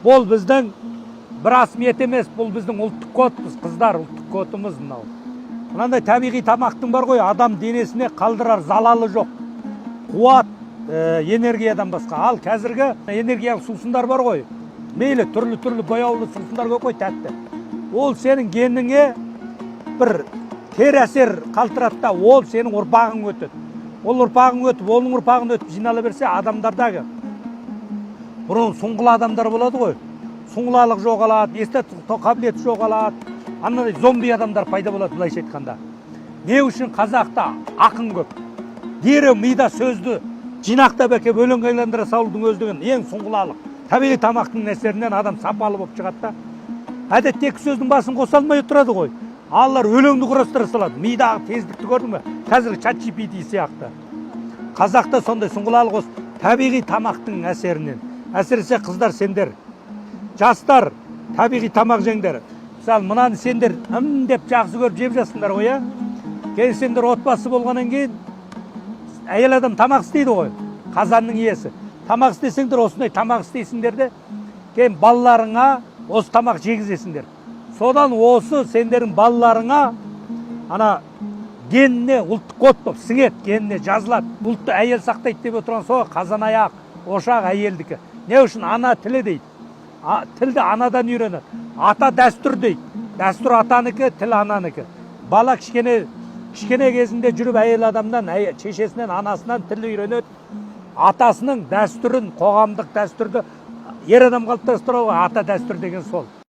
Бұл біздің бір асмет емес, бұл біздің ұлттық кодымыз, қыздар, ұлттық кодымыз мынау. Мынандай табиғи тамақтың бар ғой, адам денесіне қалдырар залалы жоқ. Қуат, энергиядан басқа. Ал қазіргі энергиялық сусындар бар ғой. Мейлі түрлі бояулы сусындар көп қой, тәтті. Ол сенің геніңе бір кері әсер қалтырады да, ол сенің ұрпағың өтеді. Ол ұрпағың өтіп, оның ұрпағын өтіп жинала берсе, адамдардағы бұрын сұңғыла адамдар болады ғой. Сұңғылалық жоғалады, есте қабілеті жоғалады. Анандай зомби адамдар пайда болады, былайша айтқанда. Не үшін қазақта ақын көп? Дереу мида сөзді жинақтап әкеп өлеңге айландыра салудың өздігін ең сұңғылалық. Табиғи тамақтың әсерінен адам сапалы болып шығады да. Әдетте екі сөздің басын қоса алмай тұрады ғой. Алар өлеңді құрастыра салады. Мидағы тездікті көрдің бе? Қазіргі ChatGPT сияқты. Қазақта сондай сұңғылалық осы табиғи тамақтың әсерінен. Әсіресе қыздар, сендер, жастар, табиғи тамақ жеңдер. Мысалы, мынаны сендер деп жақсы көріп жеп жасыңдар ғой, иә? Кейін сендер отбасы болғаннан кейін әйел адам тамақ істейді ғой, қазанның иесі. Тамақ істесеңдер, осындай тамақ істейсіңдер де, кейін балаларыңа осы тамақ жегізесіңдер. Содан осы сендердің балаларыңа ана геніне ұлттық код болып сіңеді, геніне жазылады. Ұлтты әйел сақтайды деп отырған сол қазан аяқ, ошақ әйелдікі. Не үшін? Ана тілі дейді. Тілді анадан үйренеді. Ата дәстүр дейді. Дәстүр атаныкі, тіл ананыкі. Бала кішкене кезінде жүріп әйел адамнан, шешесінен, анасынан тіл үйренеді. Атасының дәстүрін, қоғамдық дәстүрді ер адам қалыптастыруға ата дәстүр деген сол.